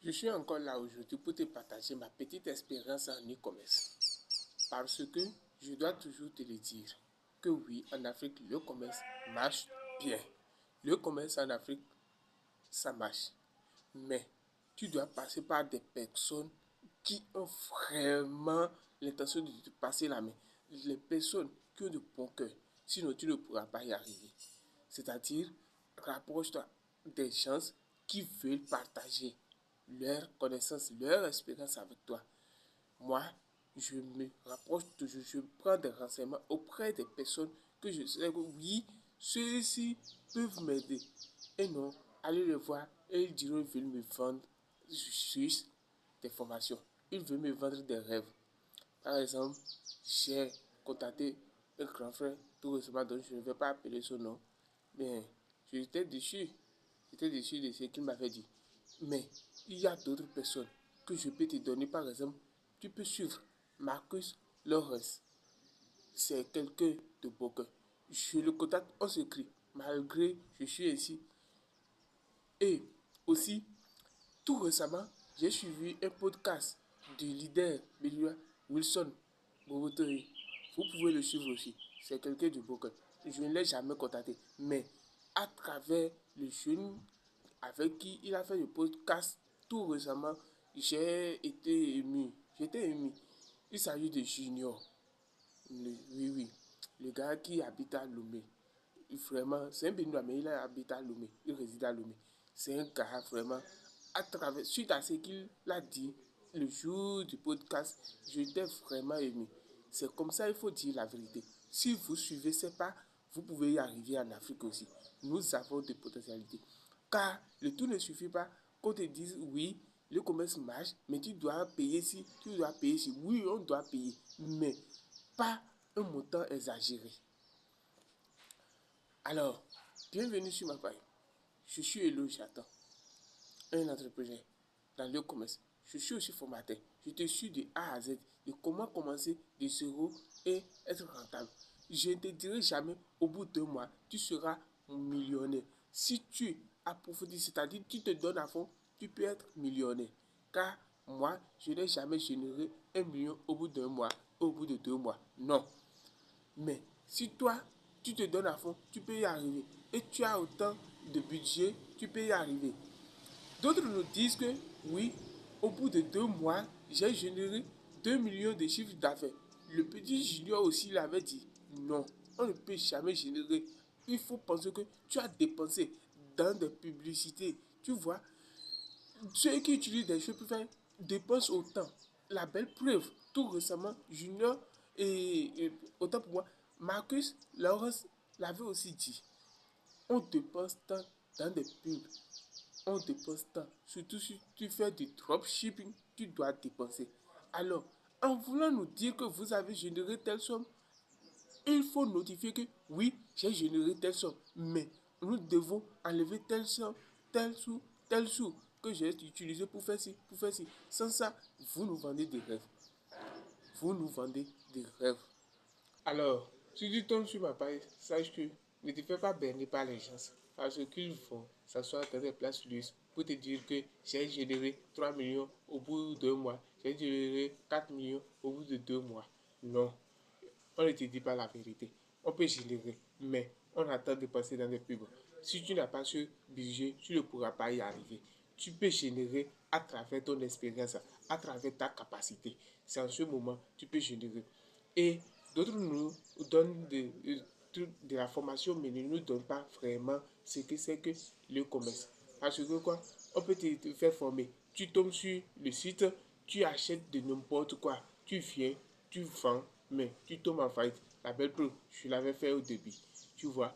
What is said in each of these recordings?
Je suis encore là aujourd'hui pour te partager ma petite expérience en e-commerce. Parce que je dois toujours te le dire que oui, en Afrique, le commerce marche bien. Le commerce en Afrique, ça marche. Mais tu dois passer par des personnes qui ont vraiment l'intention de te passer la main. Les personnes qui ont de bon cœur. Sinon, tu ne pourras pas y arriver. C'est-à-dire, rapproche-toi des gens qui veulent partager leur connaissance, leur expérience avec toi. Moi, je me rapproche toujours, je prends des renseignements auprès des personnes que je sais que oui, ceux-ci peuvent m'aider. Et non, allez le voir et ils diront qu'ils veulent me vendre juste des formations. Ils veulent me vendre des rêves. Par exemple, j'ai contacté un grand frère tout récemment, donc je ne vais pas appeler son nom. Mais j'étais déçu. J'étais déçu de ce qu'il m'avait dit. Mais il y a d'autres personnes que je peux te donner. Par exemple, tu peux suivre Marcus Lawrence. C'est quelqu'un de beau cœur. Je le contacte, on s'écrit. Malgré je suis ici. Et aussi, tout récemment, j'ai suivi un podcast du leader Benoît Wilson Bobotori. Vous pouvez le suivre aussi. C'est quelqu'un de beau cœur. Je ne l'ai jamais contacté. Mais à travers le jeune avec qui il a fait le podcast tout récemment, j'ai été ému. J'étais ému. Il s'agit de Junior. Oui, oui. Le gars qui habite à Lomé. Vraiment, c'est un Béninois, mais il habite à Lomé. Il réside à Lomé. C'est un gars vraiment, à travers, suite à ce qu'il a dit le jour du podcast, j'étais vraiment ému. C'est comme ça, il faut dire la vérité. Si vous suivez ces pas, vous pouvez y arriver en Afrique aussi. Nous avons des potentialités. Car le tout ne suffit pas qu'on te dise oui, le commerce marche, mais tu dois payer ci, tu dois payer ci. Oui, on doit payer, mais pas un montant exagéré. Alors, bienvenue sur ma page. Je suis Elo Jatan, un entrepreneur dans le commerce. Je suis aussi formateur. Je te suis de A à Z de comment commencer de zéro et être rentable. Je ne te dirai jamais au bout de 2 mois, tu seras millionnaire. Si tu approfondis, c'est-à-dire tu te donnes à fond, tu peux être millionnaire. Car moi, je n'ai jamais généré 1 million au bout d'1 mois, au bout de 2 mois. Non. Mais si toi, tu te donnes à fond, tu peux y arriver. Et tu as autant de budget, tu peux y arriver. D'autres nous disent que oui, au bout de 2 mois, j'ai généré 2 millions de chiffres d'affaires. Le petit junior aussi l'avait dit. Non, on ne peut jamais générer. Il faut penser que tu as dépensé dans des publicités. Tu vois, ceux qui utilisent des choses pour faire dépensent autant. La belle preuve, tout récemment, Junior et autant pour moi, Marcus Lawrence l'avait aussi dit. On dépense tant dans des pubs. On dépense tant. Surtout si tu fais du dropshipping, tu dois dépenser. Alors, en voulant nous dire que vous avez généré telle somme, il faut notifier que oui, j'ai généré telle somme. Mais nous devons enlever telle somme, tel sou que j'ai utilisé pour faire ci, pour faire ci. Sans ça, vous nous vendez des rêves. Vous nous vendez des rêves. Alors, si tu tombes sur ma page, sache que ne te fais pas berner par les gens. Parce qu'ils vont s'asseoir dans des places luxe pour te dire que j'ai généré 3 millions au bout de 2 mois. J'ai généré 4 millions au bout de 2 mois. Non, on ne te dit pas la vérité. On peut générer, mais on attend de passer dans des pubs. Si tu n'as pas ce budget, tu ne pourras pas y arriver. Tu peux générer à travers ton expérience, à travers ta capacité. C'est en ce moment que tu peux générer. Et d'autres nous donnent de la formation, mais ne nous donnent pas vraiment ce que c'est que le commerce. Parce que quoi, on peut te faire former. Tu tombes sur le site, tu achètes de n'importe quoi. Tu viens, tu vends, mais tu tombes en faillite. La belle preuve, je l'avais fait au début. Tu vois,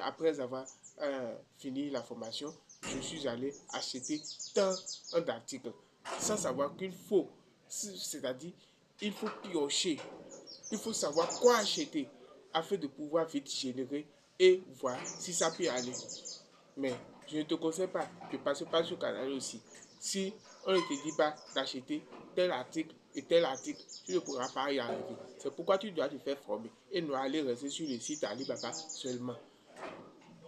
après avoir fini la formation, je suis allé acheter tant d'articles sans savoir qu'il faut, c'est-à-dire, il faut piocher, il faut savoir quoi acheter afin de pouvoir vite générer et voir si ça peut aller. Mais je ne te conseille pas de passer par ce canal aussi. Si on ne te dit pas d'acheter tel article et tel article, tu ne pourras pas y arriver. C'est pourquoi tu dois te faire former et ne aller rester sur le site Alibaba seulement.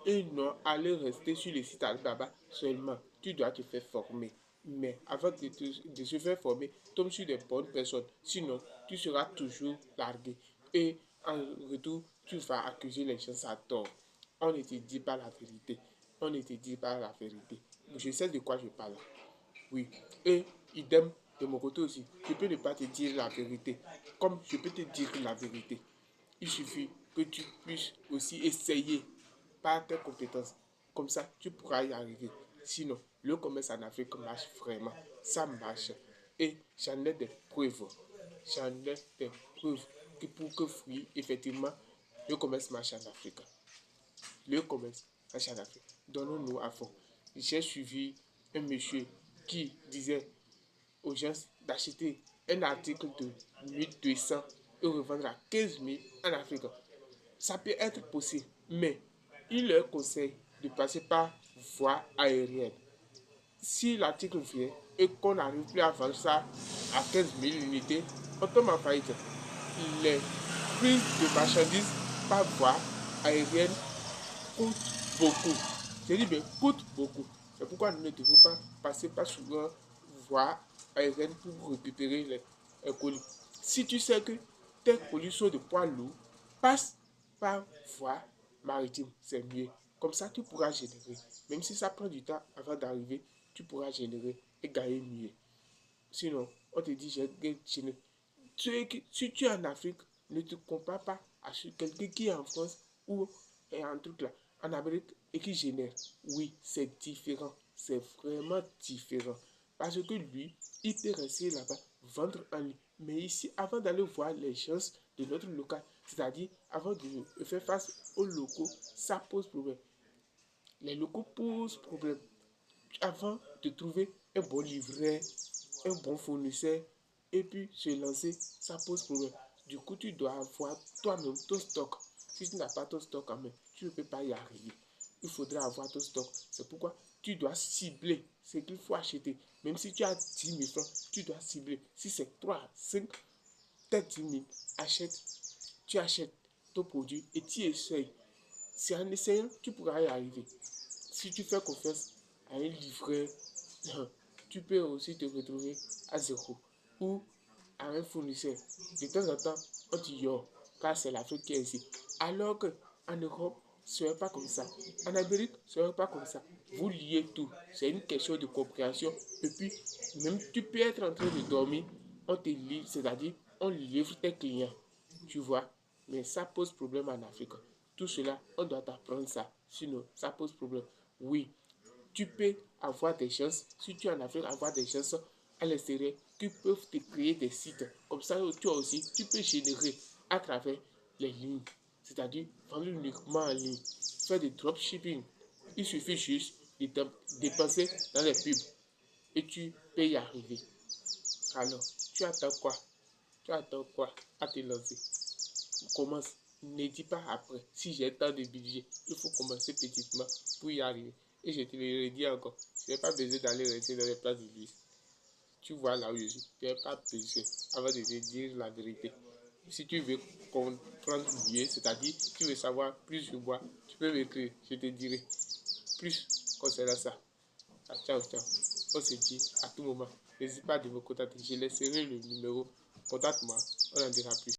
et non aller rester sur le site Alibaba seulement. Tu dois te faire former. Mais avant de se faire former, tombe sur des bonnes personnes. Sinon, tu seras toujours largué. Et en retour, tu vas accuser les gens à tort. On ne te dit pas la vérité. On ne te dit pas la vérité. Je sais de quoi je parle. Oui. Et idem de mon côté aussi. Je peux ne pas te dire la vérité. Comme je peux te dire la vérité. Il suffit que tu puisses aussi essayer par tes compétences. Comme ça, tu pourras y arriver. Sinon, le commerce en Afrique marche vraiment. Ça marche. Et j'en ai des preuves. J'en ai des preuves pour que oui, effectivement, le commerce marche en Afrique. Le commerce marche en Afrique. Donnons-nous à fond. J'ai suivi un monsieur qui disait aux gens d'acheter un article de 1200 et revendre à 15 000 en Afrique. Ça peut être possible, mais il leur conseille de passer par voie aérienne. Si l'article vient et qu'on n'arrive plus à vendre ça à 15 000 unités, on tombe en faillite. Les prix de marchandises par voie aérienne coûtent beaucoup. Je dis bien, coûtent beaucoup. C'est pourquoi nous ne devons pas passer par souvent voie aérienne pour récupérer les colis. Si tu sais que tes colis sont de poids lourd, passe par voie maritime, c'est mieux. Comme ça, tu pourras générer. Même si ça prend du temps avant d'arriver, tu pourras générer et gagner mieux. Sinon, on te dit, j'ai généré. Si tu es en Afrique, ne te compare pas à quelqu'un qui est en France ou est en truc là, en Amérique et qui génère. Oui, c'est différent. C'est vraiment différent. Parce que lui, il peut rester là-bas, vendre en ligne. Mais ici, avant d'aller voir les gens de notre local, c'est-à-dire avant de faire face aux locaux, ça pose problème. Les locaux posent problème. Avant de trouver un bon livret, un bon fournisseur, et puis se lancer, ça pose problème. Du coup, tu dois avoir toi-même ton stock. Si tu n'as pas ton stock en main, tu ne peux pas y arriver. Il faudra avoir ton stock. C'est pourquoi tu dois cibler ce qu'il faut acheter. Même si tu as 10 000 francs, tu dois cibler. Si c'est 3, 5, peut-être 10 000, achète. Tu achètes ton produit et tu essayes. C'est en essayant, tu pourras y arriver. Si tu fais confiance à un livret, tu peux aussi te retrouver à zéro ou à un fournisseur. De temps en temps, on dit yo, car c'est l'Afrique qui est ici. Alors qu'en Europe, ce n'est pas comme ça. En Amérique, ce n'est pas comme ça. Vous liez tout. C'est une question de compréhension. Et puis, même tu peux être en train de dormir, on te livre, c'est-à-dire on livre tes clients. Tu vois, mais ça pose problème en Afrique. Tout cela, on doit apprendre ça. Sinon, ça pose problème. Oui, tu peux avoir des gens, si tu es en Afrique, avoir des gens à l'extérieur qui peuvent te créer des sites. Comme ça, toi aussi, tu peux générer à travers les lignes. C'est-à-dire vendre uniquement en ligne. Faire du dropshipping. Il suffit juste de dépenser dans les pubs et tu peux y arriver. Alors, tu attends quoi? Tu attends quoi à te lancer? Commence. Ne dis pas après. Si j'ai tant de budget, il faut commencer petitement pour y arriver. Et je te le redis encore, tu n'as pas besoin d'aller rester dans les places de vie. Tu vois là où je suis. Tu n'as pas besoin avant de te dire la vérité. Si tu veux comprendre mieux, c'est-à-dire tu veux savoir plus je vois, tu peux m'écrire. Je te dirai plus concernant ça. Ah, ciao, ciao. On se dit à tout moment. N'hésite pas de me contacter. Je laisserai le numéro. Contacte-moi. On en dira plus.